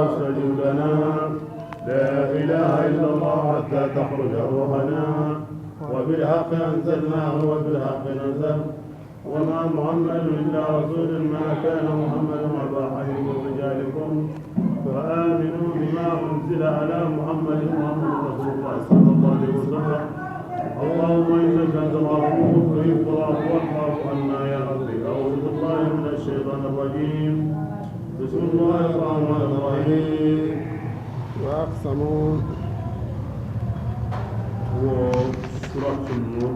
استجب لنا لا إله إلا الله حتى تخرج روحنا وبالحق أنزلناه وبالحق نزل وما محمد إلا رسول ما كان محمد أبا أحد من رجالكم فآمنوا بما أنزل على محمد رسول الله صلى الله عليه وسلم اللهم إنك أنت الغفور تحب العفو فاعف عنا يا ربي أعوذ بالله من الشيطان الرجيم بسم الله الرحمن الرحيم وأقسموا وسورة النور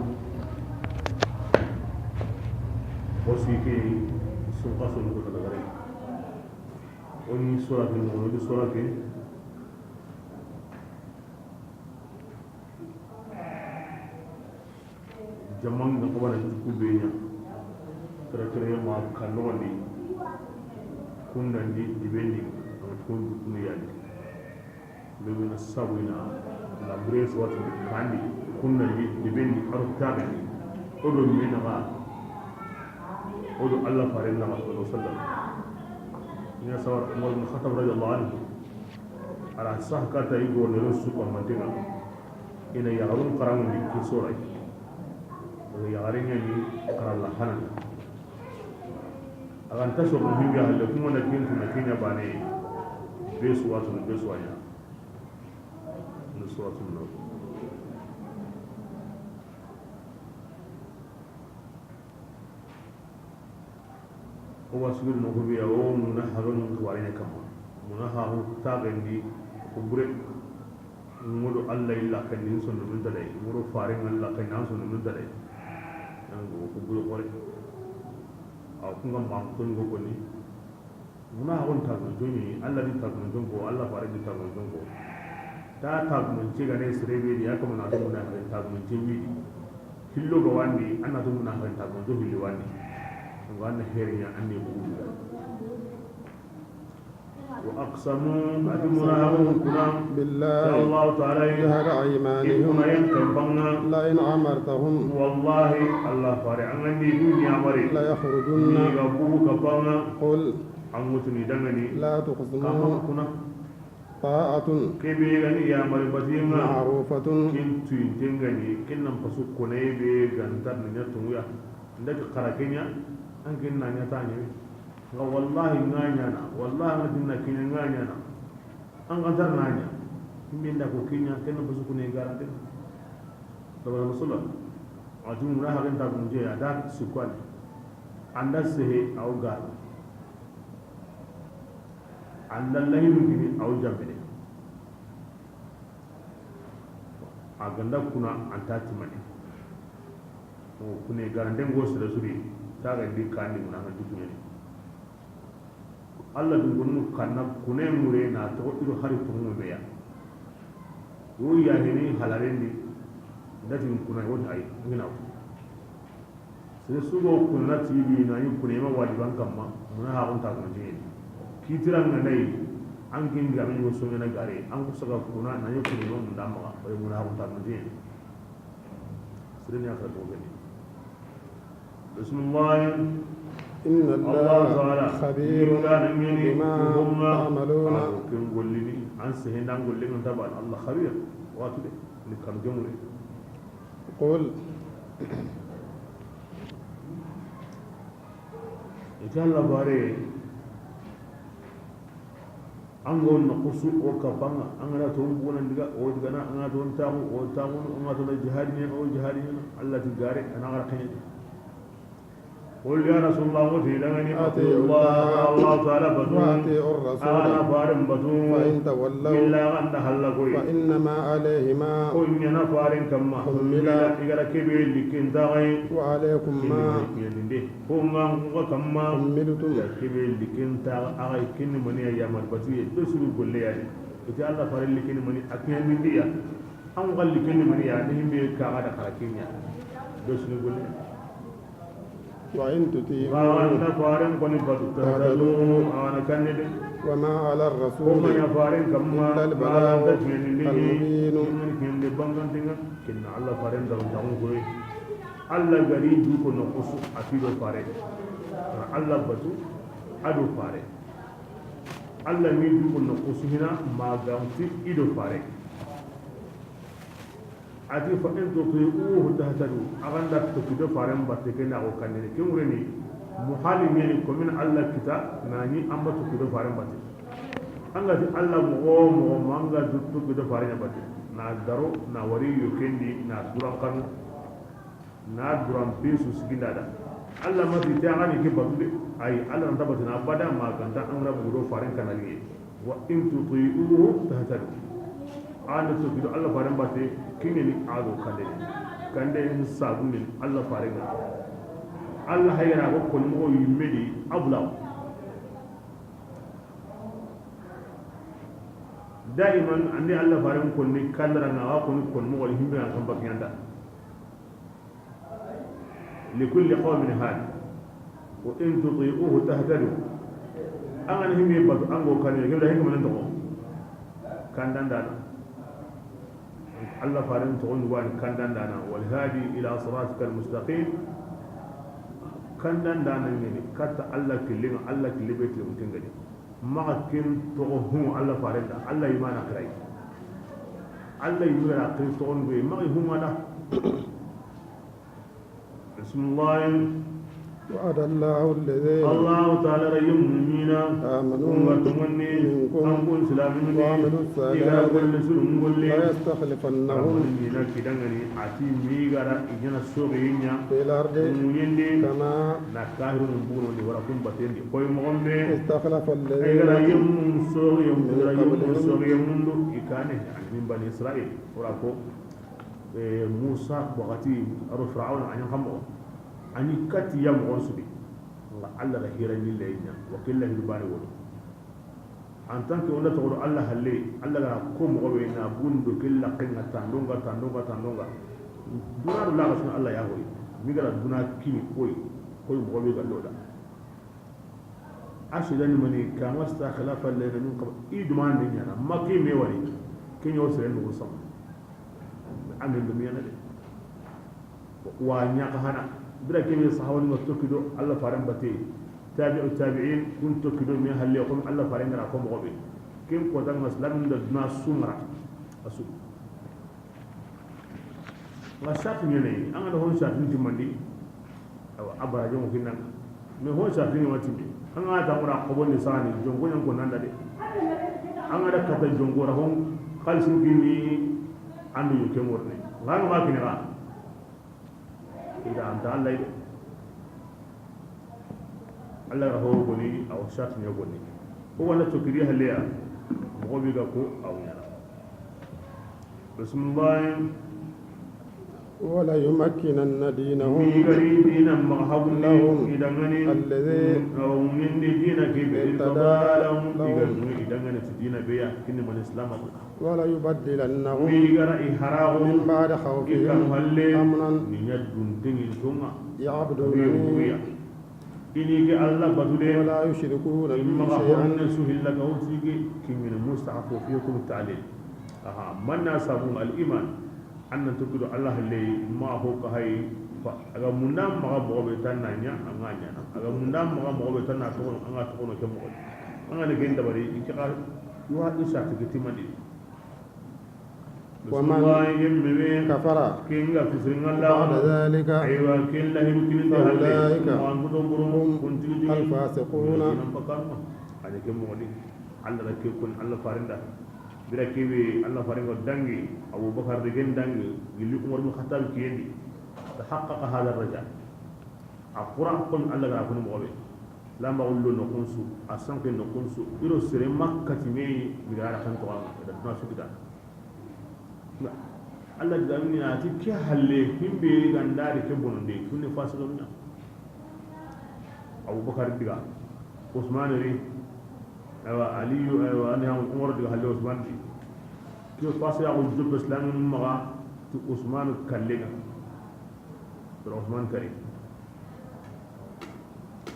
وسيكي سنقص النور تدغري وني سورة النور ودي سورة jamang na ko bana ku benya kare kare ma kanno ni kunna ndi dibendi on kun ni yadi lewi na sabina la bres wat kandi kunna ndi dibendi haru taga ni odo mi na ba odo Allah fare na ma sallallahu ni sawar umar bin khattab radiyallahu anhu ala sahkata igo ne rusu ko mantina ina yarun qarang ni kisorai yagarinya ni karalla hanan agan tasho ko himbe halle kuma na kintu na kinya bane besu watu na besu anya ni suratu no o wasbir no biya o mun harun ko warine kam mun ha hu tabendi ko bure mudo Allah illa kan ni sonu mun dalai mudo farin Allah kan nan sonu mun dalai ko bulu kore aw kunga mam kun go ko ni muna hon ta go joni Allah di ta go jongo Allah fare di ta go jongo ta go ci ga ne sirebe di aka muna do muna ta go ci wi hillo go wandi anna do muna ta go do hillo wandi wanna heriya anni bu وأقسموا أتمناهم كلام بالله الله تعالى جهد أيمانهم لئن أمرتهم والله الله فارع عندي دنيا مري لا يخرجن قل لا تقسموا طاعة كبيرني يا مري بزيما معروفة كنت تنغني كنن فسوق كنيبي غنتر نيتويا ndaka karakenya an kinna nyata ne ga wallahi nganya na wallahi madinna kinya nganya na an gantar nanya minda ko kinya kenno busu kune garante to ba musulla ajum na ha ganta gunje ya da su kwal anda sehe au gar anda lahiru gini au jambede aganda kuna antati mani o kune garante ngosu da suri taga di kandi mun anga dunya ni Allah dun gonu kanna kune mure na to ido hari to mu beya wo ya hini halarendi dati kuna wota ai ngina sai su go kunna tv na yi kune ma wadi ban kamma mun ha on ta kun je kitiran na dai an kin ga min so na gare an kusa ga kuna na yi kune mun da ma bai mun ha on ta kun je sai ne aka to gani bismillah إن الله خبير بما تعملون نقول لي عن سهنا نقول لي طبعا الله خبير واتو نكم جمله قل إذا الله باري أنغون نقصو وكفانا أنغنا توم بونا نجا أودغنا أنغنا توم تامو أنغنا توم جهادين أو جهادين الله تجاري أنا غرقني قل يا رسول الله وتيلني أطيع الله تعالى بدون وأطيعوا الرسول أنا فارم بدون فإن تولوا إلا أن تهلكوا فإنما عليهما قل ينا فارم كما حمل إذا كبير لكن تغي وعليكم ما كما كما حملتم كبير لكن تغي كن مني أيام البتوية بسرو كل يعني إذا الله فارم لكن مني أكين من ديا أم قال لكن مني يعني هم بكعادة كراكينيا بسرو كل وإن تطيعوا وما على الرسول إلا البلاغ المبين Allah gari duko na kusu a filo fare Allah batu ado fare Allah mi dubul no kusuhina magamti ido fare ati fa in tuti'uhu tahtadu aganda to kido fare mbatte kena ko kanne ke mureni muhalin ne ko min Allah kita nani amma to kido fare mbatte anga ti Allah mo manga duttu kido fare mbatte na daro na wari yokendi na duran kanu na duran pesu sigindada Allah ma ti taani ke batude ay Allah nda batuna bada ma ganda an rabu do fare kanali wa in tuti'uhu tahtadu anda to kido Allah fare mbatte kini ni ado kande in sabuni Allah fare ga Allah hayra ko ko mo yimedi abla daiman andi Allah fare ko ni kandara na ko ni ko mo wal himbe an kamba kyanda likulli qawmin had wa in tuti'uhu tahtadu an himbe batu an go kanne ke da hikma nan to kandanda الله فارن تقول وان كندان دانا والهادي الى صراطك المستقيم كندان دانا ني كات الله كلين الله كليبت لمتين غدي ما كن تقوم الله فارن الله يمانا كراي الله يمرا كن تقول ما هم انا بسم الله وعد الله الذين الله تعالى ريمين آمنوا وتمني أنكم سلامين وعملوا الصالحات لا يستخلفنهم في الأرض كما استخلف الذين من بني إسرائيل موسى وقتي أرو فرعون عن خمر ani kati ya mo subi nga Allah ga hira ni leynya wa killa hilbani wodo en tant que on to Allah halle Allah ga ko mo be na bundu killa kinga tandunga duna la rasul Allah ya hoyi mi gara duna kini koy mo be galloda ashidan mani kama sta khilafa layna min qabl idman ni yana makki me wari kinyo sere no sam amin dum yana de wa nyaka hana bira kebe sahawan no tokido Allah faran bate tabi'u tabi'in kun tokido mi halle ko Allah faran ngara ko mo be kim ko dan muslim da na sumra asu wa shafi ne an da hon shafi timandi aw abara jomo kinan me hon shafi ne wati an ga ta mura ko bonde sani jongo nyan ko nan da de an ga da kata jongo ra hon khalsin kini andu yuke morne ngano ma kinira إذا أنت الله رهو بني أو شات يبني هو لا تكريه ليا مغبيك أو يرى بسم الله ولا يمكنن دينهم لهم الذي ولا يبدلنهم من بعد خوفهم أمنا يعبدونني ولا يشركون بي شيئا من ناسبهم الإيمان أن تقول الله اللي ما هو كهاي aga mundam maga mo be tanna nya anganya aga mundam maga mo be tanna to anga to no kemo anga ne genda bari ikka yuwa isa tikiti mandi ومن كفر بعد ذلك فأولئك هم الفاسقون ada ke mo ni Allah da ke kun Allah farinda bira ke be Allah faringa dangi Abu Bakar de gen dangi gilu Umar bin Khattab ki yendi tahaqqaqa hada ar-rajal aquran kun Allah ga kun mo be la ma ullu no kunsu asan ke no kunsu iro sere makkati me bira ra kan to da na su gida Allah da min na ti ke halle himbe gandari ke bononde kunne fasalo na Abu Bakar diga Usman ri awa aliyu awa ani am umar diga halle Usman di ki fasa ya ujub islam maga tu Usman kallega to Usman kari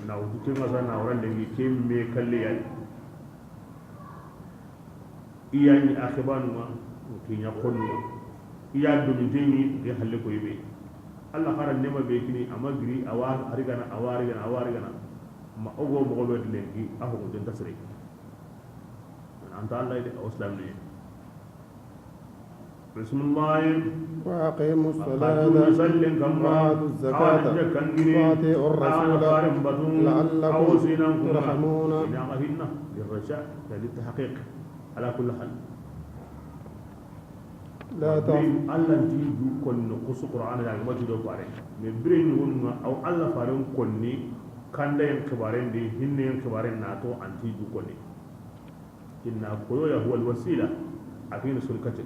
na wudu ke ngasa na wala lengi ke me kalle ya iya ni akhibanu ma ki nya konu iya do mi deni de halle ko yibe Allah haran nema be kini amagri awa arigana ma ogo mo be lengi aho den tasre anta Allah de islam ni bismillah وأقيموا الصلاة سلم كم وآتوا الزكاة وأطيعوا الرسول لعلكم ترحمون للرجاء للتحقيق على كل حال لا تعصوا الله تيجو كن قص القرآن يعني ما تيجو بارين مبرين يقولون أو الله فارون كني كان ده ينكبارين دي هن ينكبارين ناتو أن تيجو كني إن قوله هو الوسيلة أكين سلكتي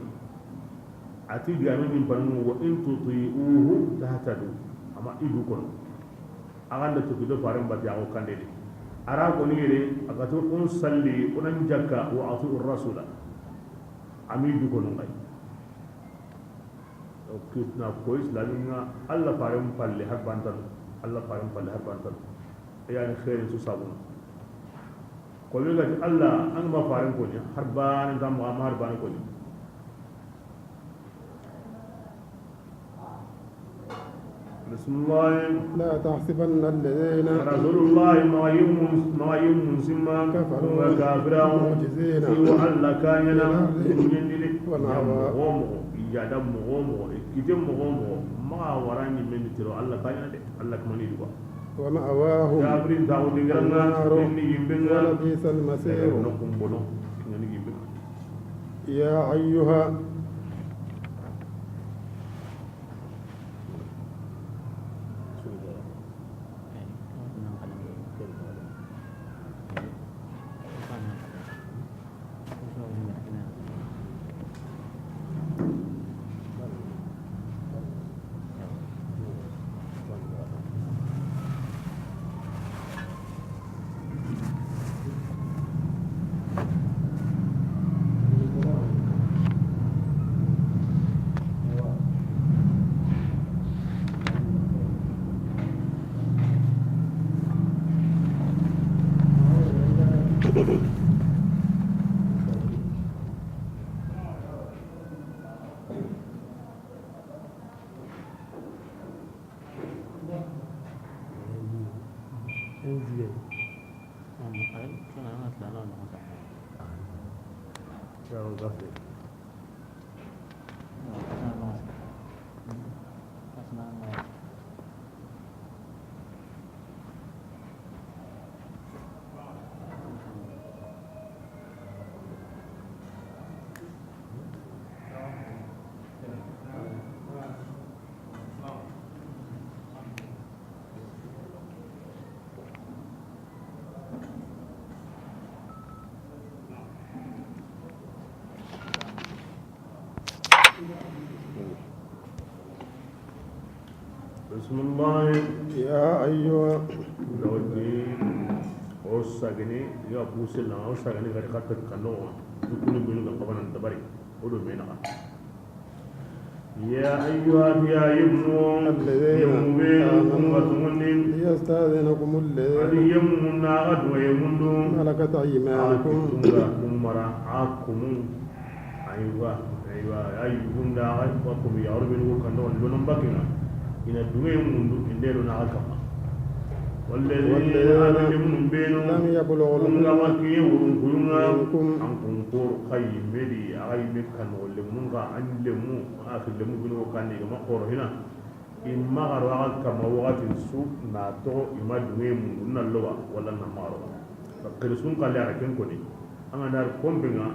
أتي جامع من بنو وإن تطيعوه تهتدوا أما إيجو كن أغلى تكيدو فارين بديعو كان دي أرى كوني لي أكتو أنصلي وننجكا وأطيع الرسول أمي إيجو كنون kitna ko islaminga alla faram palle har bantal alla faram palle har bantal yani khairin su sabun ko wi gati alla an ma faram ko ni har ban ngam ma har ban ko ni bismillah لا تحسبن الذين rasulullah ma yum simma كفروا wa kafirun معجزين wa alla kanyana nyindile والعوى yada mogo kite mogo ma warani men tiro alla kanya de alla kamani duwa ومأواهم jabrin tawo dingranga النار ni yimbenga ولبئس المصير no kumbono ngani yimbenga يا أيها بسم الله يا أيها لودي وسجني يا بوسنا وسجني غير خاطر كانوا تكونوا بينو قبل أن تبري ودو مينا يا أيها يا يمنو الذين ليستأذنكم الذين يمنا غد ويمندو ملكت أيمانكم مرا عاكم أيوة أيهم دا عاكم يا رب كانوا لونم بكنا إن الدنيا منذ إنديرو نعكما والذين لم يبلغوا منكم أنكم كور خي مدي أغاي مكان ولمنغا عن لمو آخر لمو بنو كان يجمع قور هنا إما غروا كما وقت السوق ناتو إما الدنيا منذ نلوا ولا نمارو فكرسون قال لي أركين كوني أنا دار كم بينا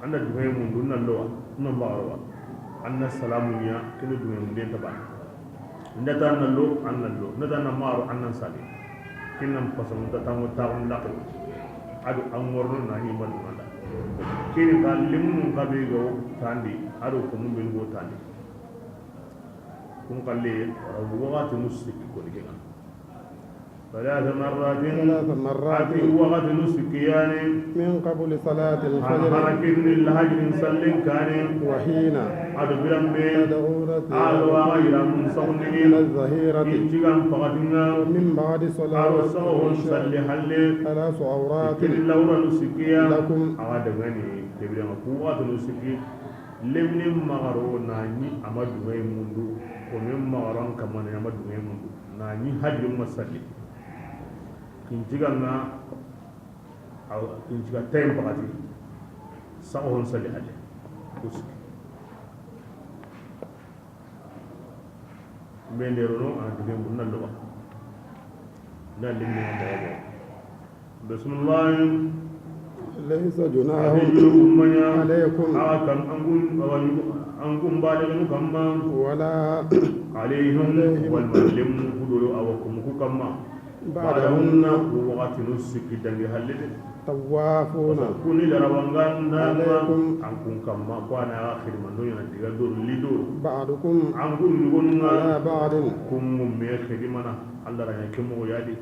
أنا الدنيا منذ نلوا نمارو أنا السلام يا كل الدنيا منذ تبع ndata nata na maro annan sali kinnan fasam ndata mo tawon laqo adu amorno na ni man manda kini ka limun ka be go tandi adu ko mun be go tandi kun kalle waqati musik ko ligena ثلاث مرات وقت نسك يعني من قبل صلاة الفجر حركن الهجر سلم كان وحين أدبرم بين تدعون غير منصونين إلى الظهيرة ومن بعد صلاة العشاء ثلاث عورات لكم أغادغني تبرم قوات نسكي لمن مغرو ناني أمد ويمندو ومن مغران كمان أمد ويمندو ناني هجر مسلي kinjiga nga kinjiga tem bakati sagohon sali halle kuski mbenderono ana dige mun nallo ba na limni mo mo bismillah ليس جناح عليكم أنكم بالغون كما ولا عليهم والمعلم كدو أوكم كما بعدهن وقت نسك دني هلد طوافون كل لروانغان عليكم أنكم كما قانا آخر من دون ديغدور لدور بعضكم أنكم لغون على بعض كم ميخدي منا الله راه كمو يادي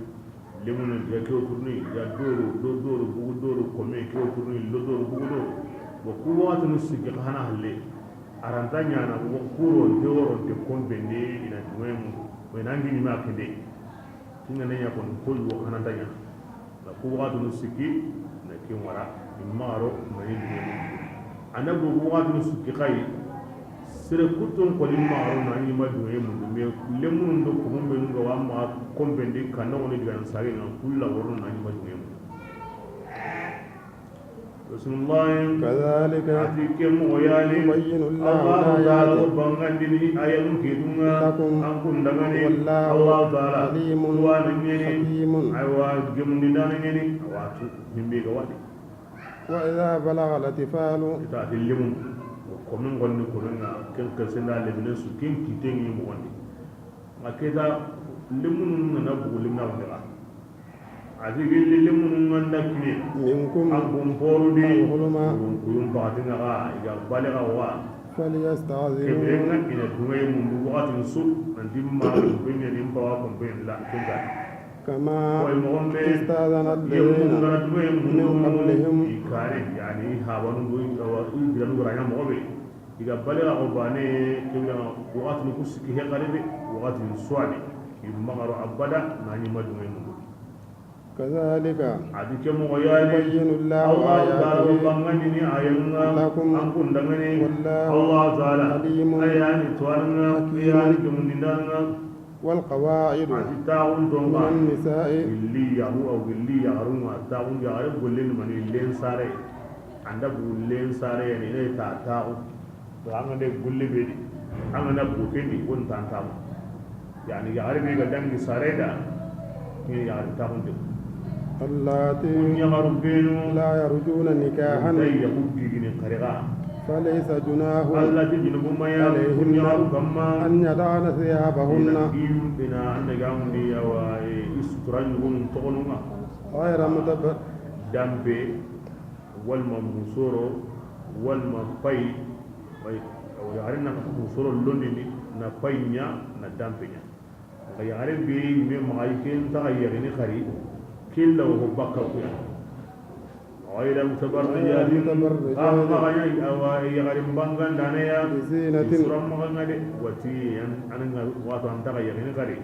lemuna ya kew tourni ya doro bugu doro kome kew tourni lo doro bugu doro bo ku wata musiki hana halle arantanya na bo kuro doro de konbende ina duwemu we nangi ni makende kinga nenya kon kolwo hana tanya la ku wata musiki na kimwara imaro mani duwemu anabu ku wata musiki kai sere kutun kolin maro na ni maduwemu me lemun do ko mun ben ga wamma kombendi kanna woni diga sare na kulla worno na ni maduwemu bismillah كذلك atikem oyali يبين الله Allah ta'ala الآيات bangandini ayatun kedunga لكم angkun dangani والله Allah ta'ala عليم wa nangeni حكيم aywa gemni danangeni awatu himbe ga wadi وإذا بلغ الأطفال ita dilimun komin gonni kominga ken kasenda lebne su ken kitengi mo wandi maketa limun na bugu limna wala adi gilli limun nganda kine منكم angum porudi الحلم kuyum batinga ga iga balega wa فليستعذروا kebenga ina dungai mundu wakatin su nanti ma kumbenya nimba wa kumbenya la kunga كما wal mu'mbe استاذن yemun الذين ngara dungai من mundu قبلهم ikare yani habanu go wa idan go ranya mo be iga balega ko bane kewna wakatin kusiki he qalibi wakatin suwani imagaro abada nani madungai mundu كذلك adi kemo oyali يبين الله Allah ta'ala آياته bangani ayanga لكم angkun dangani والله Allah ta'ala عليم ayani tuaranga ayani kemundindanga والقواعد adi taun من donga النساء illi yahu au illi yarunga taun yare gollen mani len sare anda bullen sare ni ne ta taun to anga de gulle bedi anga na bukendi won tan taun yani yare be ga dangi sare da ni yare taun de اللاتي kun yamaru benu لا يرجون نكاحا dai ya hubbi gini qariqa فليس جناح allati jinubu maya kun yamaru kamma أن يضعن ثيابهن ina anda gamundi yawa isturan gun tokonunga غير متبر dambe walma musoro walma pay way yare na musoro londini na paynya na dampenya yare be me mai ken ta yare ni khari killa wa bakka ku غير متبرجات أما يغري بانغان دانيا بزينة يسرم مغنغالي وتي أنا واتو أنتغا يغني غري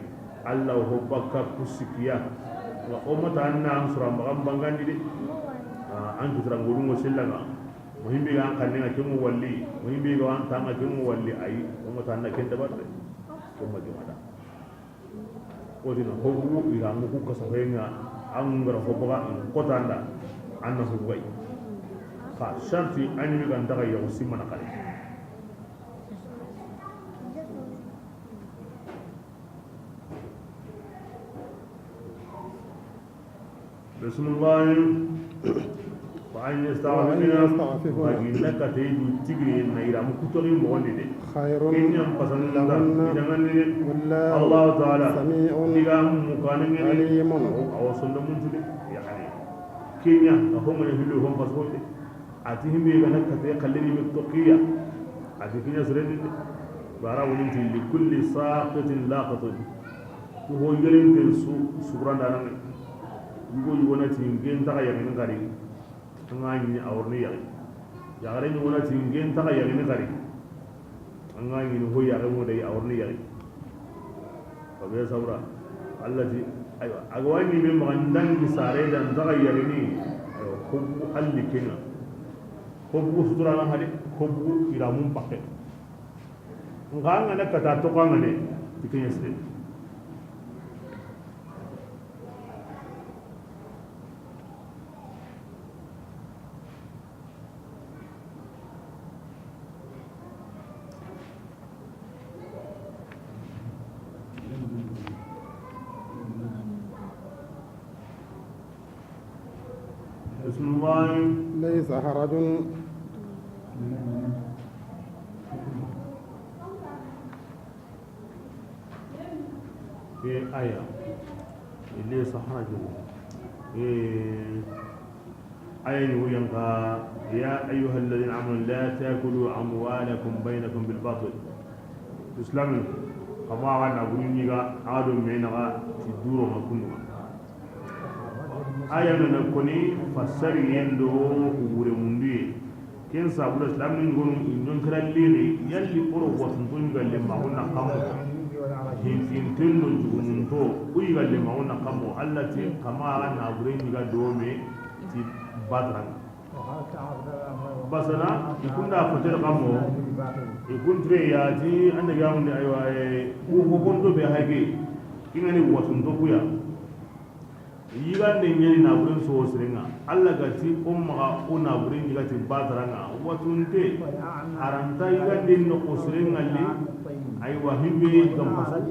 الله هو بكا كسكيا وأمتا أنا أنسرم بانغان دي أنك ترانغولون وسلغا مهم بيغا أنكالينا كمو والي مهم بيغا أنتانا كمو والي أي أمتا أنا كنت بطري كما جمالا ودينا هو إذا أنكو كسفينا أنغر هو بغا إنقوتا أندا أنه هو شرطي أن يكون تغير سيمنا قليل بسم الله وأن يستعففنا فإنك تيجو تجري نيرا مكتوري مغني خير كن ينقصن لهن والله الله تعالى سميع تيغام مكانين عليم أو سلمون تلي يعني كينيا هم يهلو هم فسوتي أتيهم بيغنا كتير خليني متقيا أتيكينيا سرني بارا ولنتي لكل ساقط لاقط هو يلين تلسو سبران دارنا يقول يوانا تينجين تغا يغين غاري أنغاني أورني يغي يغارين يوانا تينجين تغا يغين غاري أنغاني هو يغين ودي أورني يغي فبيا سورا التي أيوة أقواني من مغندان بساري دان تغا يغيني أيوة خبو حل كنا خبو سترانا هاري خبو إرامون باقي نغانا كتاتو قانا تكين يسرين بسم الله ليس حرج في آية ليس حرج آية وينقى يا أيها الذين آمنوا لا تأكلوا أموالكم بينكم بالباطل إسلام كما أنا أقول نيجا عادوا مينغا تدوروا ما كنا آية نكوني فسر يندو ورمندي كين سابولا إسلام نقول إنهم كلا ليري يلي قرو وتنتون قال لما قلنا قاموا hintinno jugumunto uyiga lemawona kamo allati kama ana burenyiga dome ti badran basana ikunda fotel kamo ikuntre yaji anda gamunde aywa ko gondo be hage ingani watunto kuya yigande nyeni na buren so sirenga alla gati umma una buren yigati badrana watunte aranta yigande no sirenga li aywa himbe gam fasu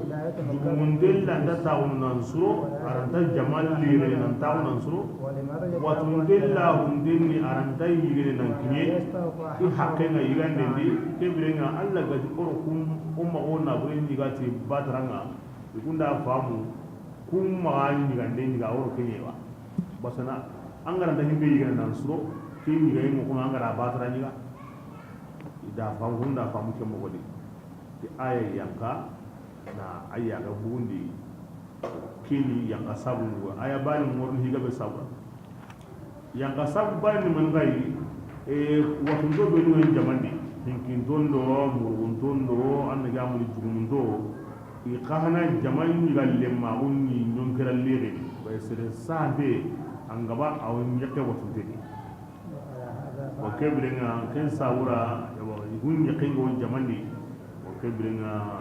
mundel la da taun nansuro aranta jamal li re nan taun nansuro watunte la hundeni aranta yigene nan kinye ki hakke na yigande ndi kebirenga alla gati orokum umma ona buren yigati badrana ikunda famu kuma ni gande ni ga woro kenyewa basana angara da himbe yiga nan suro kin yiga yin ko angara batara ni ga ida fam hunda fam ke mo godi ti aya yanka na aya ga bundi kini yanka sabu aya bani morun higa be sabu yanka sabu bani man gai wato do be no jamandi hinkin tondo murun tondo an ga mu jumundo iqahana jaman galle ma unni non kera lere bay sere sabe angaba awon yake wato deni wa kebrenga ken sawura yawa gun yake go jamani wa kebrenga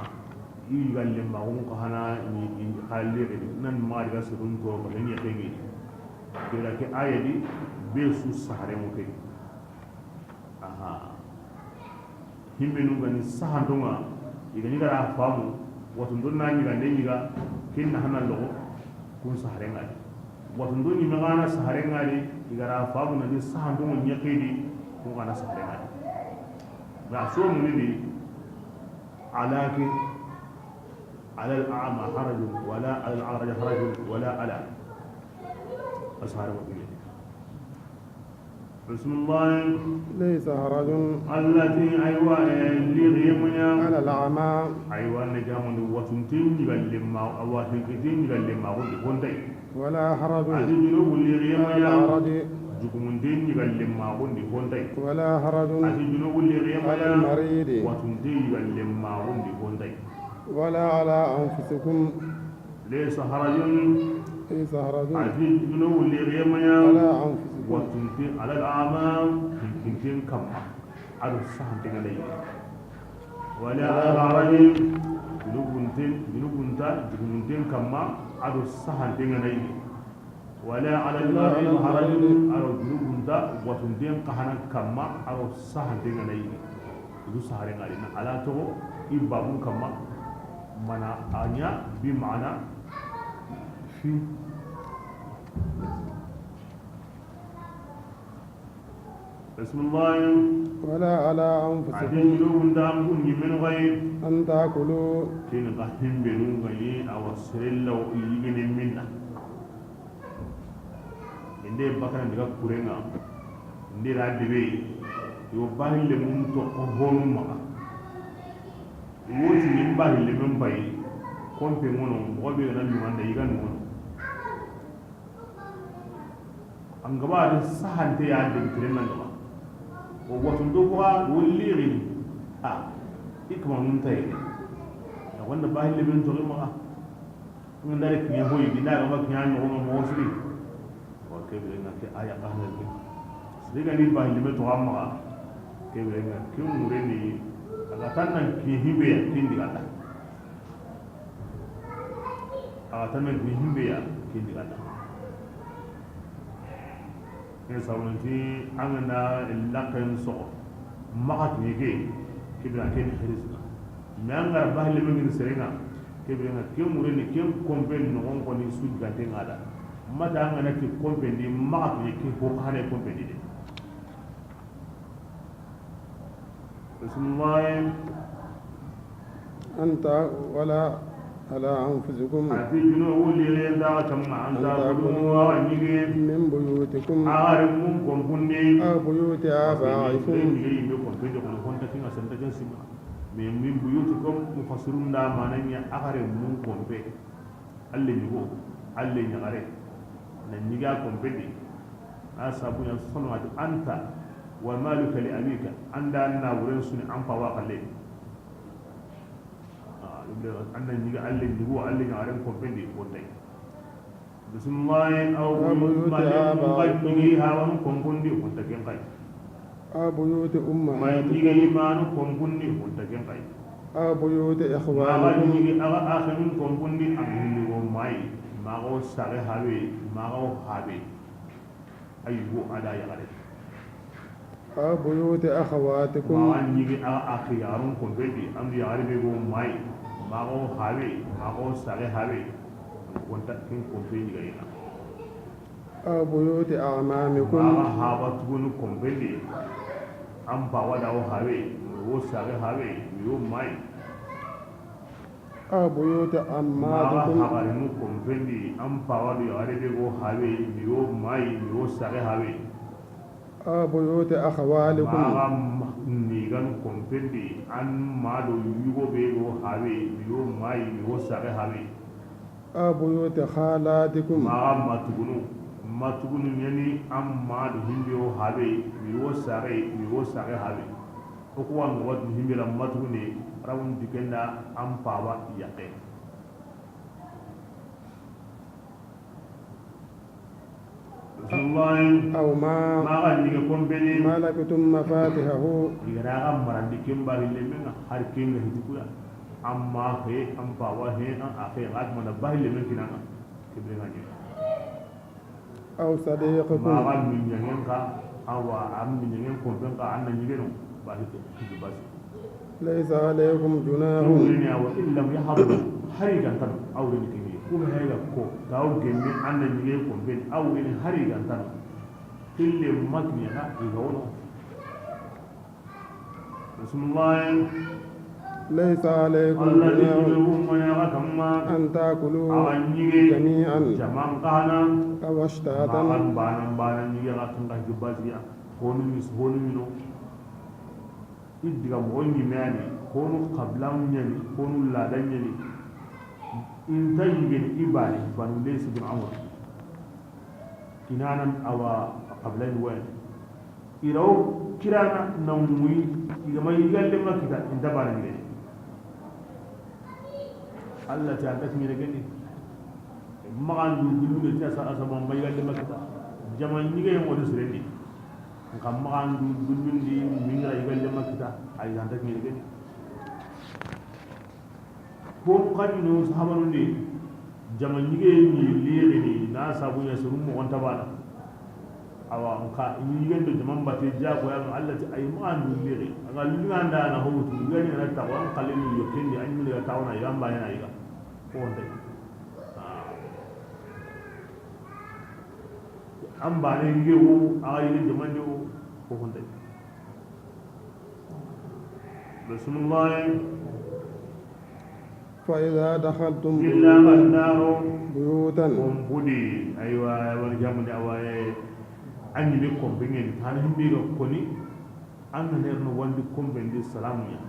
yi galle ma un qahana ni khalere nan ma daga surun to ba ni yake ni kira ke ayadi be su sahare mo ke aha himbe nu gani sahanduma igani gara famu wato don na ñiga nde ñiga kin na hana logo kun sahare ngadi wato don ni magana sahare ngadi igara fabu na ni sahandu mo nyakedi kun kana sahare ngadi ga so mu ni alaki ala al-a'ma haraj wala ala al-a'raj haraj wala ala asharu wa بسم الله ليس حرج التي أيوة اللي غيمنا على الأعمى أيوة نجامون وتنتين يغلما أو تنتين يغلما وندي ولا حرج هذه جنوب اللي غيمنا حرج جكمندين يغلما وندي ولا حرج هذه جنوب اللي على غيمنا المريض وتنتين يغلما وندي ولا على أنفسكم ليس حرج ليس حرج هذه جنوب اللي غيمنا على أنفسكم وتنتين على الأعمام تنتين كم على الصحن تنالي ولا على العرج جنوبنتين كم على الصحن تنالي ولا على المرء حرج على جنوبنتا وتنتين قهنا كم على الصحن تنالي itu sehari hari na ala to ibabun kama mana anya bi mana fi بسم الله ولا على أنفسكم عدلوا دامكم من غير أن تأكلوا كين قهم بنو غي أو سرل لو يجين منا إندي بكرة دكا كورينا إندي رادبي يوباه اللي منتو قهون ما يوتي ينباه اللي من باي كون بيمونو مغبي غنا لمان دايغان مونو أنغبا دي سهان تي عاد بكرينا نغبا wato dokowa wullirin a ikma mun tayi da wanda ba hilibin to ma mun da ke hoyi gida ga makin yan no mo siri wa ke bi na ke aya ka ne ke sai ga ni ba hilibin to amma ke bi na ke mure ni aga tannan ki hibe ya tin diga ta aga tannan ki hibe ya tin diga ta ke sawanti angana lakan so maka tege kibra ken khirisna nanga bahle mengin serenga kibra ke mure ni kem komben no on ko ni sud gante ngada mata ngana ki kompendi ma ki ko hane kompendi de bismillah anta wala على أنفسكم أتي جنوب الليل دا كم أنت بدون وانيجي من بيوتكم أعرفكم كمبني أو بيوت آبائكم من بيوتكم مفسرون دا مانيا أعرفكم كمبي اللي نقول اللي نعرف نيجا كمبي أسابون صنعت أنت ومالك لأبيك عندنا ورثون أنفا وقليل annan ñiga alle ñigo alle ñaren kompendi wontay bismillahi aw buyuti hawan kompundi wonta ken kay aw buyuti may ñiga imanu kompundi wonta ken kay aw buyuti ma ikhwanikum ñiga aga akhirin kompundi amni wo may ma go sare hawe ma go habe aygo ada ya gare aw buyuti akhawatikum ma ñiga aga akhiyarun kompendi am ya gare be go may mago hawe mago sare hawe wonta ken kompendi gayna aw buyuti a'mamikum ma haba tugunu kompendi am ba wada o hawe wo sare hawe yo mai aw buyuti ma ammatikum haba nu kompendi am ba wada yo are be go hawe yo mai yo sare hawe aw buyuti akhawalikum ma ni gan kompendi an ma do yugo be go hawe yo mai yo sare hawe aw buyuti khalatikum ma matugunu yani amma do himbe o habe mi wo sare habe o ko wan wat himbe la matugune rawun dikenda am pawa yaqe wallahi aw ma ga ni ko beni malakatum mafatihahu igara am marandi kimba hille men har kinga hidikuya amma he am pawa he an afe gat mana bahille men kinanga kibre ngani aw sadiqikum ma min nyangen ka awa am min nyangen ko ben ka anna nyigeno ba hito hito basi laysa alaykum junahun ni awa illam yahdu harigan tan awre ni kini ko hega ko taw gemme anna nyige ko ben awre ni harigan tan kille matni ha igono bismillah laysa alaykum alladhi junahun yuhum ya kama an takulu awanyige jami'an jamam kana aw ashtatan banan nyige ga kan ga jibasiya honu mino iddiga mo ngi mani honu qablam nyani honu ladan nyani in tayyibin ibani banu laysa bin amr inanan awa qablan wa iraw kirana namui igama yigalle makita inda banan ne Allah ta tasmi da gani magan du ta sa asama mai yigalle makita jaman yigayen wadu sireni kam magan du di mingra yigalle makita ay dan tasmi da gani ko kadino sahabanu ne jaman yige ni lere ni na sabu ya suru mo on tabala awa ka yigen do jaman bate ja ko ya Allah ti ay ma andu lere aga linganda na howtu gani na ta wan kalini yo kendi an mi ga tawna yamba yana yiga ko on tay an ba ne yige wo aga yige jaman de wo ko on tay bismillah فإذا دخلتم إلا النار بيوتا بودي أيوة ورجام دعوة أني بكم بيني هل هم بيجوا كوني أنا نرنو وندي كم بيني السلام يا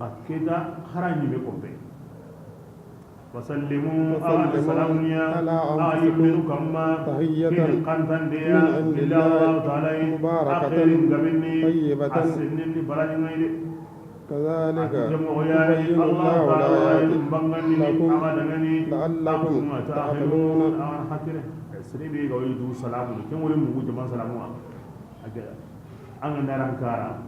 غكيدا خراني بكم بين وسلموا على السلام يا أيمن كما تحية كنتن من ديا عند الله الله تعالى مباركة آخر قبلني طيبة أسنني براني كذلك يبين يبين الله الآيات لكم لعلكم لعلكم تعقلون sirebe ga wayu salamu ken wori mu jama salamu aga an ndaran kara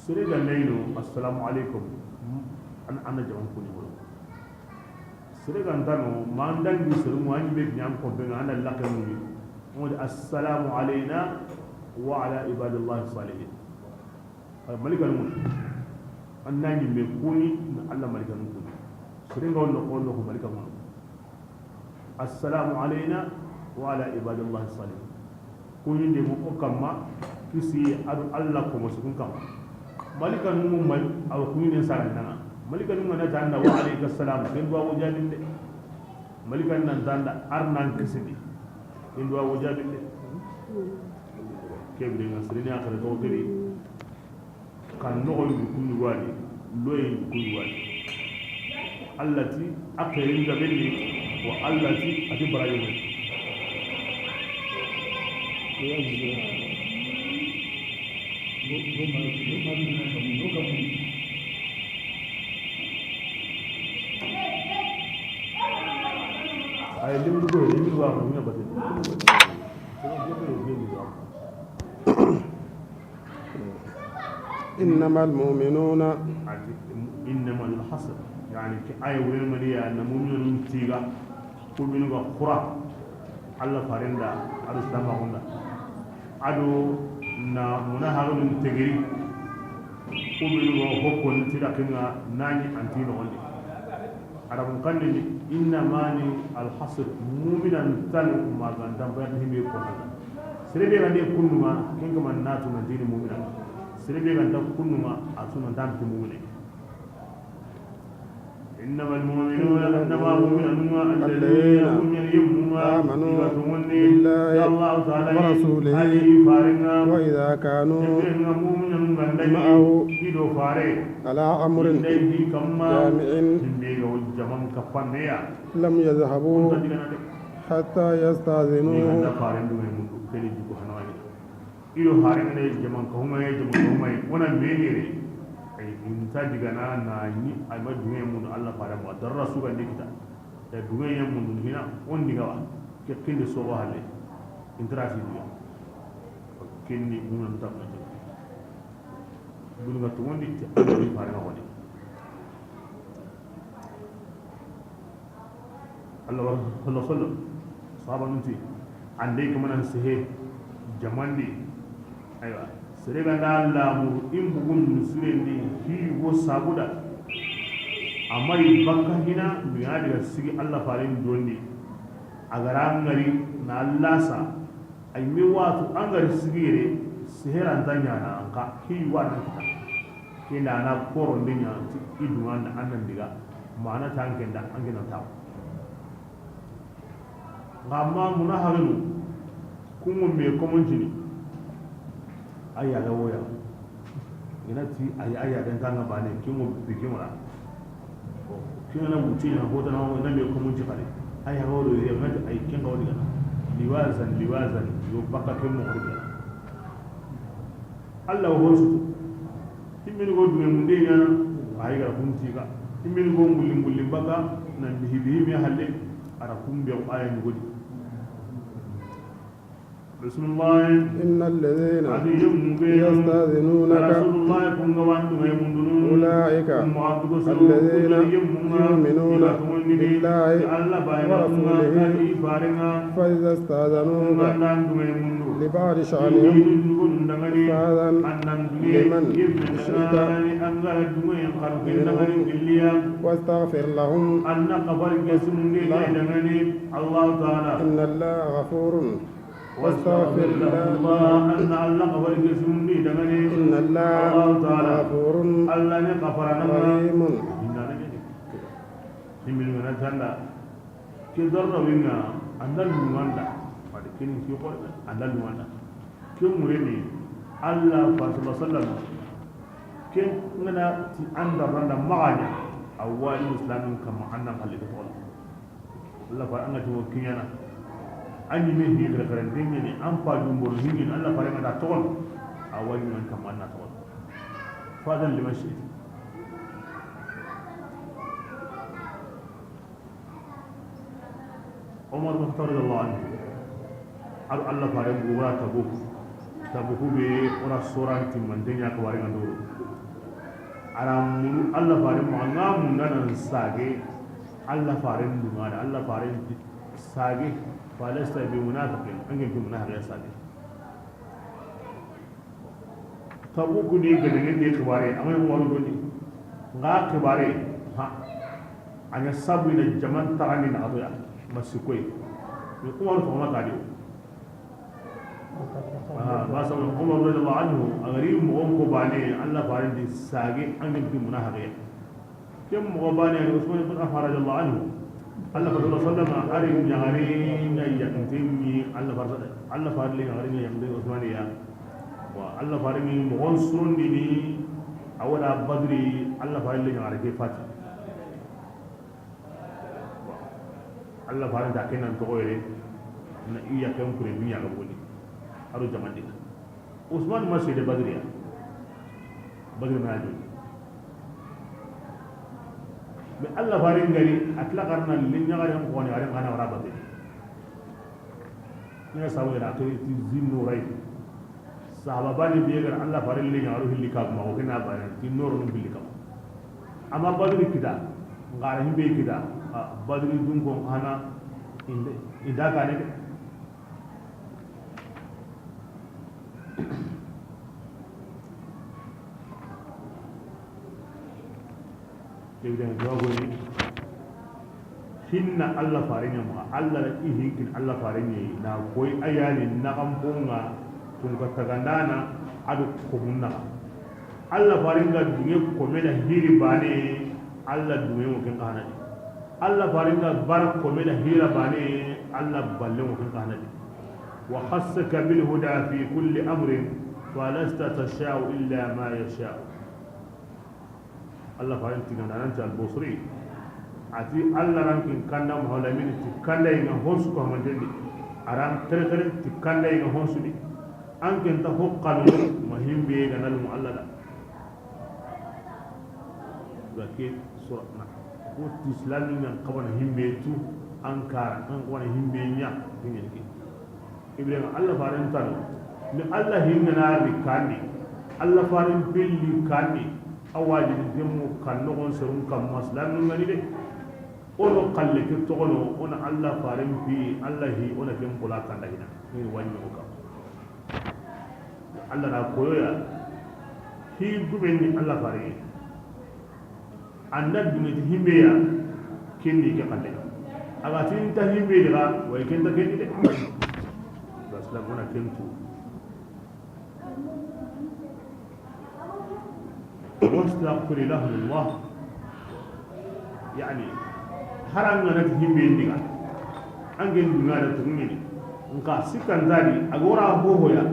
sirega leyno assalamu alaikum an jaman kuni woro sirega ndano mandan bi siru mu anyi be nyam ko be ngana lakamu ni mo assalamu alayna wa ala ibadillahi salihin malikan mun annani me kuni na Allah malikan mun sirega wonno ko malikan mun assalamu alayna wa ala ibadillahi salihin kuñinde mo o kamma kisi aɗo allah komo sukun kamma malika numu mal awa kuñinen sarannaga malika numu nata anda wa alayka salam ken duwawo jabinde malika nanta anda arnan kisidi ken duwawo jabinde keɓde ga sereni akara togo kedi kan nogoydu kuyuwani loyeydu kuyuwani allati akeringa ɓenni wa allati ati barayomen ay limdugo limduwama mina bate إنما المؤمنون إنما الحصر يعني أي وين مريا أن مؤمن تيجا مؤمن قرا الله فارندا على السلام عليكم أدو نا مناهر من تجري مؤمن هو كون تيجا كنا ناني أنتينو عندي أنا مكان إنما الحصر مؤمن تل ما كان تنبأ هم يكون سربي عندي كل ما كين كمان ناتو نجيني مؤمن سربي عندي كل ما أصلا دام تمؤمن إنما المؤمنون إنما المؤمنون الذين آمنوا بالله ورسوله وإذا كانوا معه على أمر جامع لم يذهبوا حتى يستأذنوه inta diga na ni ay ma dunya mun Allah fara mo darra su gande kita da dunya mun hina on diga wa ke kinde so wa hale intra fi dunya kindi mun ta ma bulu ga to wondi ti Allah fara ma woni Allah sallallahu sahaba nunti ande ko manan sehe jamandi aywa serega lamu imbugun surendi hi wo sabuda amai bakka hina miya daga sigi Allah farin dondi agara ngari na Allah sa ay mi watu angari sigire sihera tanya na anka hi wana kita kila na koro ndinya idunga na annan diga mana tanken da angina taw ngamma munaharinu kumu me komonjini aya ga woya ina ti aya dan tanga bane kimo bikin wala kina na muti na hoda na me ko mun ji kale aya ga wodo ya ngati ay kin ga wodi kana liwazan yo baka kin mo wodi Allah ho su timmin go dume mun de yana ay ga kunti ga timmin go ngulli baka nan bihi mi halle ara kumbe aya ni godi بسم الله إن الذين يستأذنونك أولئك الذين يؤمنون بالله ورسوله فإذا استأذنوك لبعض شأنهم فأذن لمن شئت واستغفر لهم إن الله غفور واستغفر الله أن الله قبل جسمي دمني إن الله غفور رحيم من نتنا كدر بينا عندنا الماندا بعد كني كيقول عندنا الماندا كم مريني الله فصل وسلم كم منا عندنا معنا أول مسلم كما عندنا خليك تقول الله فأنا توكينا أني من هي الكرندين يعني أمبا جمبور هيجين الله فريم على طول أول من كمان نطول فهذا اللي مشيت عمر بن الخطاب رضي الله عنه قال الله فريم بورا تبوك بورا سورة من الدنيا كوارين دور على من الله فريم معنا من دنا ساقي الله فريم دمار الله فريم ساقي فلست بمنافق أنك بمنافق يا صديق تبوك دي غدغن دي كباري أما يمولو دوني غا كباري ها أنا سابوين الجمان تغني نعطيا masikoi ni umar fa ma kadi ba sa umar radiyallahu anhu agari mo on ko bane Allah farin di sage an bi munafiqi kem mo bane ni Usman ibn Affan radiyallahu anhu Allah sallallahu alaihi nyari ya timi Allah farin li nyari ya Usman ya wa Allah farin mo on sundi ni awala badri Allah farin li nyari ke fati Allah farin da kenan to oyre na iya kan kure dunya ga boni aro jaman dina Usman masih de badriya badri na jo be Allah farin gari atla karna lin nyagare ko ni are ngana wara badri ne sawu ila to zinno ray sahaba bani be gar Allah farin lin nyaro hilli ka ma ko kina bare tin noro no hilli ka amma badri kita ngara himbe kita badri dun ko hana inda ka ne kemudian jawabu ini hinna Allah farinya ma Allah ihinkin Allah farinya na koi ayani na kampunga tun ka tagandana adu kumunna Allah faringa dunge komela hiri bane Allah dunge mo ken kana di Allah faringa bar komela hira bane Allah balle mo ken kana di wa khassaka bil huda fi kulli amrin wa lasta tasha'u illa ma yasha'u Allah farin tiga nan ta al-Busri ati Allah rankin kanda mahalamin ti kanda ina honsu ko manjendi aran tere tere ti kanda ina honsu di anken ta hokkanu mahimbe ga nalu Allah da zaki surna ko islamin nan kabana himbe tu ankara an wona himbe nya tinyen ki ibrahim Allah farin tan ni Allah hinna na rikani Allah farin billi kani awaji demu kan nogon serum kam maslan ngani de ono kalle ke togono ona Allah farin fi Allah hi ona kem kula kan dahina ni wani ko kam Allah na koyoya hi guben Allah farin annad dumi himbe ya kinni ke kalle aga tin ta himbe dira way ken ta ken de basla bona kemtu واستغفر له الله يعني haranga na himbe ndiga angen dungara tungini nka sikan zadi agora hohoya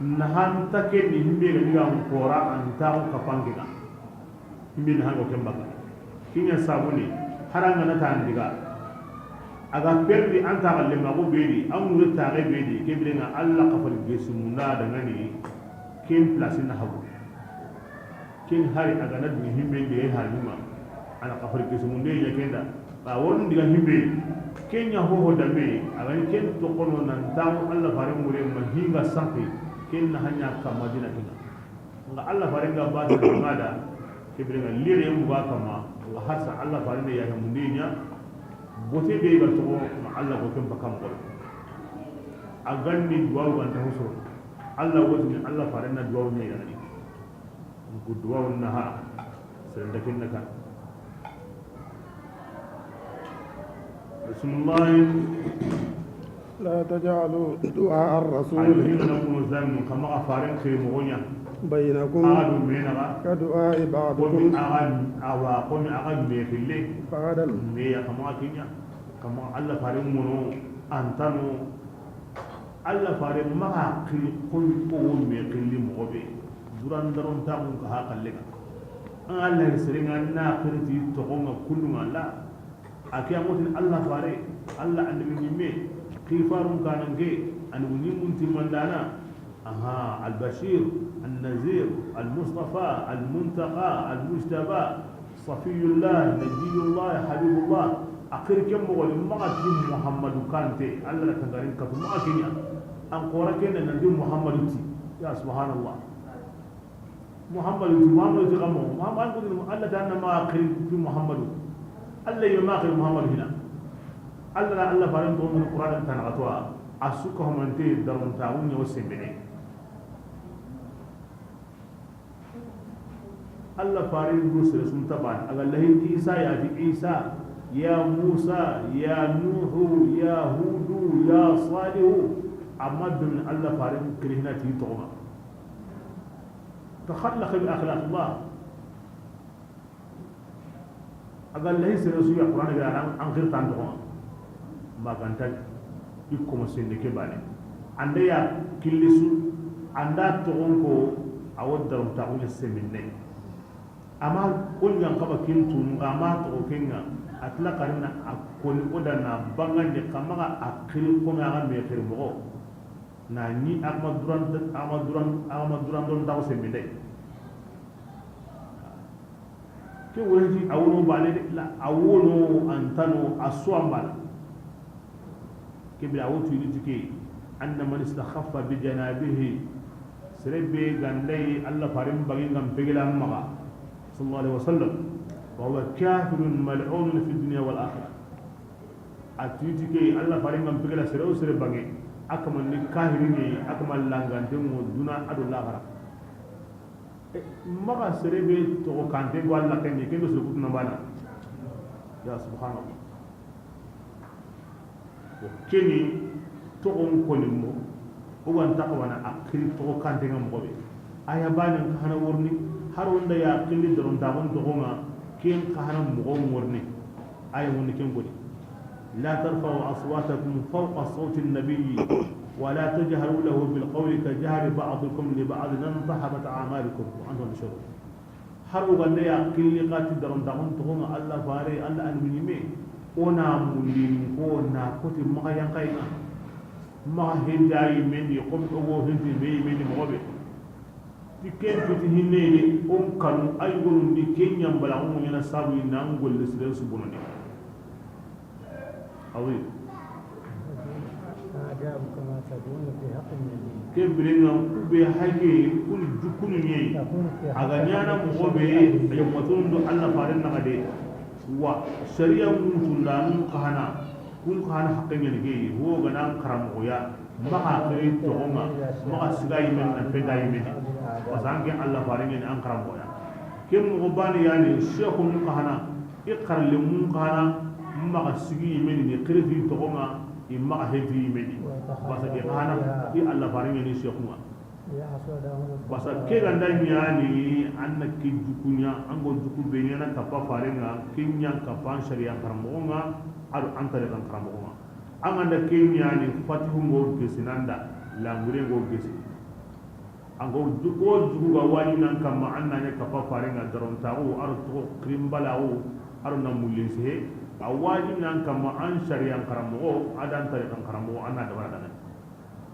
na han take ni himbe ga diga kora anta ko kapangiga himbe na hango kemba kinya sabuni haranga na tan diga aga perdi anta galle ma go bedi an mu ta ga bedi kebrenga alla kafal gesu munda da ngani ken place na hawo ken hari aga nad ni himbe de haluma ana kafar ke sumunde ya kenda ba won diga himbe kenya ho ho dambe aga ken to kono nan taw Allah fare mure ma hinga safi ken na hanya ka madina kinga nga Allah fare ga ba da ngada kibringa lire mu ba kama wa hasa Allah fare ne ya munde nya bote be ga to ma Allah ko ken bakam ko aganni duwa ban ta huso Allah wajin Allah fare na duwa ne ya ni gudwa wannaha سندكن نكا بسم الله لا تجعلوا دعاء الرسول بينكم كدعاء بعضكم بعضا كما الله فارم منو أنتنو الله فارم ما كل قوم يقل مغبي durان درون تاغون كها قلقا الله يسرين أننا قرتي تقوم كل ما لا أكيا موتن الله فاري الله أن من يمي كيفارون كانن جي أن ونيمون تمندانا أها البشير النذير المصطفى المنتقى المجتبى صفي الله نجي الله حبيب الله أخير كم مغول مغتين محمد كانتي الله لكنغارين كتو مغتين أن قوركين نجي محمد تي يا سبحان الله محمد غمو محمد الله تعالى ما أخير في محمد الله يما أخير محمد هنا الله فارنتو من القرآن تنغطوا أسوكهم أنتي درون تاوني والسنبني الله فارن روس رسول تبان أقول له إيسا يأتي إيسا ya Musa ya Nuhu ya Hudu ya Salihu amma dun Allah farin kirhina ti toma takhallaq bi akhlaq Allah agal lahi sere su ya Qur'an ga an khirtan toma maganta ikko masinde ke bane ande ya killisu anda to onko awaddarum ta'ul seminne amma kunyan kaba kintu amma to kenga atla karina akoni odana banganje kamaga akil ko ma ga me khir mo na ni amaduran don daw seminne ke wonji awuno bale la awuno antano aswambal ke bi awutu yitike anna man istakhaffa bi janabihi serebe gandai alla farim bagi ngam pegela maga sallallahu alaihi wasallam wa huwa kafirun mal'un fi dunya wal akhirah atitike alla farim ngam pegela sere bangi akaman ni kahiringe akaman langante mo duna adu lahara maga serebe to kante go alla kenni kendo so kutuna bana ya subhanallah keni to on kolimo o wan takwana akil to kante ngam gobe aya banen kana worni har wanda ya akili doron ta gon to gonga ken kana mo gon worni aya wonni ken godi la tarfa'u aswatakum fawqa sawti an-nabiy wa la tajharu lahu bil qawli ka jahri ba'dikum li ba'd an tahabat a'malukum wa antum tashurun har wanda ya akili qati doron ta gon to gonga Allah fare Allah alminime ona mulin ko na koti maka yang kaina ma hindayi mendi kom ogo hindi be mendi mobe tiken piti hinne ni on kanu ay gonu ni kenyam bala on yana sabu ina ngol le sire su bononi awi adab kama tadun fi haqqi nabi ke birenga be hage kun jukunu ni aga nyana mobe ay matun do Allah faran na gade wa sharia mun tundan kahana kun kahana haqqin ni ho ganan karam goya maka kay to ma maka sigay men na peday men wasange Allah faran ni an karam goya kem mo bani yani sheikhun kahana iqar limun kahana maka sigi men ni qirfi to ma imma hefi men wasa ke kahana i Allah faran ni sheikhun basa ke ganda nyani anna ki dukunya ango duku benyana kappa farenga kinya kappa sharia karamonga adu antare kan karamonga amanda ke nyani fatihu ngo gesinanda langure ngo gesi ango duko duku ga wani nan kamma anna ne kappa farenga daron tawo adu to krimbalawo adu na mulise awani nan kamma an sharia karamongo adan tare kan karamongo anna da wala dana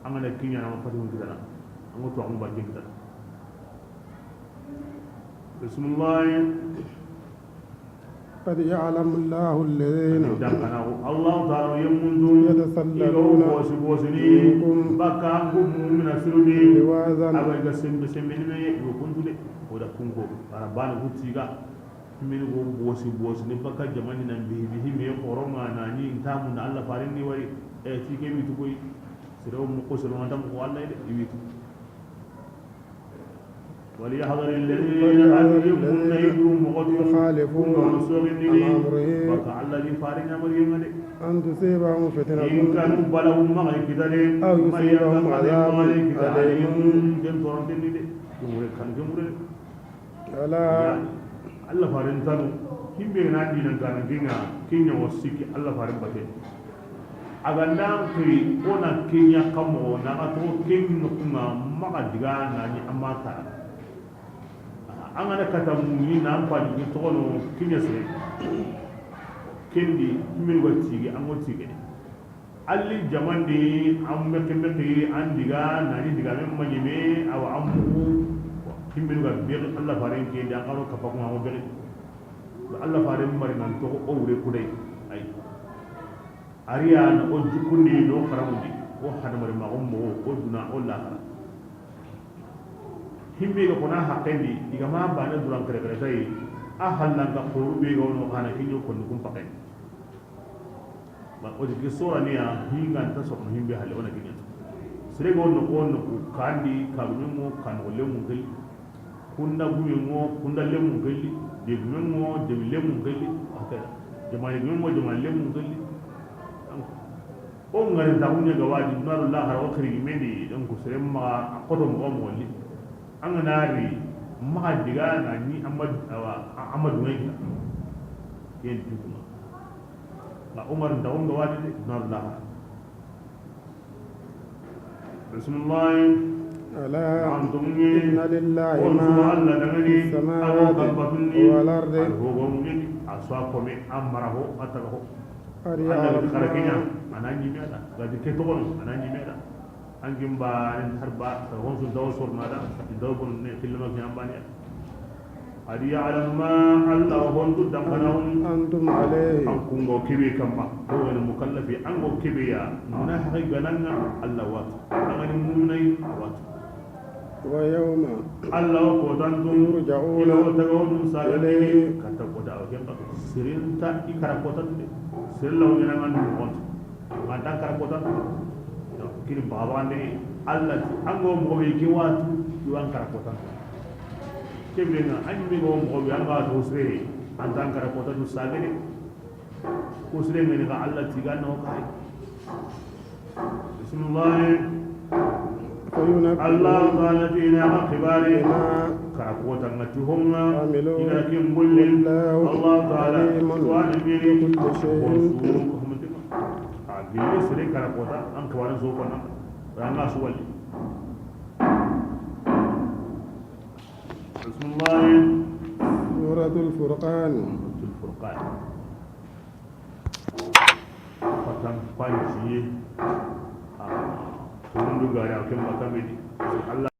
amanda kinya na fatihu ngidana ngoto am ba jingta bismillah قد يعلم الله الذين الله تعالى يمندون يتسللون منكم بكاكم من سرني لواذا أبا يقسم بسم الله يكون تلي ودا كونكو ربان هوتيغا من go bosi nibaka jamani nan bihi me qoroma nani intamu na Allah farinni wari e tike mi tukoy siraw mu ko siraw ndam ko Allah de yitu وليحذر الذين يخالفون يخالفون عن أمره الذي فارن مريم أن تصيبهم فتنة إن كانوا بلهم مغي كذلك أو يصيبهم عذاب أليم ولا الله فارن تانو كم بينادي نكان كينيا وسيكي الله فارن بته aganda kiri ona kenya kamo na ato kenya kuma maka diga na ni amata angana kata muni na ampa ni tono kenya se kendi min wati an wati ge alli jamandi amme kembe an diga na ni diga men majime aw amu kimbe ga be Allah farin ke da karo kafa kuma mo be Allah farin mari nan to o wure kudai ai ariya na o jukundi do karamundi o hadamari ma ummo o duna o la himbe ko na hakendi diga ma bana duran kare kare tay a hallan ka ko be go no kana kinyo ko kum pakay ba o di sura ni a hinga ta so himbe halle wona kinyo sire go no ko no kandi ka mo kan o lemu gal kunda gume mo kunda lemu gal de gume mo de lemu gal akay jamani min mo jamani lemu golli o ngari dawunya ga wadi naru la har wakri mendi dan ko sere ma akoto mo mo li an nari ma diga na ni amadu ngai yen tukuma la umar dawun ga wadi naru la bismillah ألا أنتم إن لله ما في السماوات والأرض أصابكم أمره أتره قد أنا يعلم خرجنا أنا نجيب هذا قد كتبون أنا نجيب هذا أنجم بان حربا تهون سدوا صورنا هذا تدوبون كلمة في أمبانيا قد يعلم ما الله هون تدمنهم أنتم عليه أنكم كبي كما هو المكلف أنكم كبي يا مناهي جننا الله وات أنا مناي وات ويوم الله قدانتم يرجعون إلى وتقون سالمين إليه كتب قداو كم سرينتا إكرا قطن سرلو جنان نقط عندنا كرا قطن كير بابان دي الله أنغو مغوي كيوات يوان كرا قطن كيبلنا أنغو مغوي أنغا دوسري عندنا كرا قطن سالمين كوسري من الله تيجان نوكاي بسم الله الله قال فينا أخباري كرقوة نتهم إذا كم بل الله تعالى وأنا بيري كل شيء أجيب سري كرقوة أنك وانا زوجنا رانا سوالي بسم الله سورة الفرقان الفرقان فتن فانشي turun dugari a kan makamidi Allah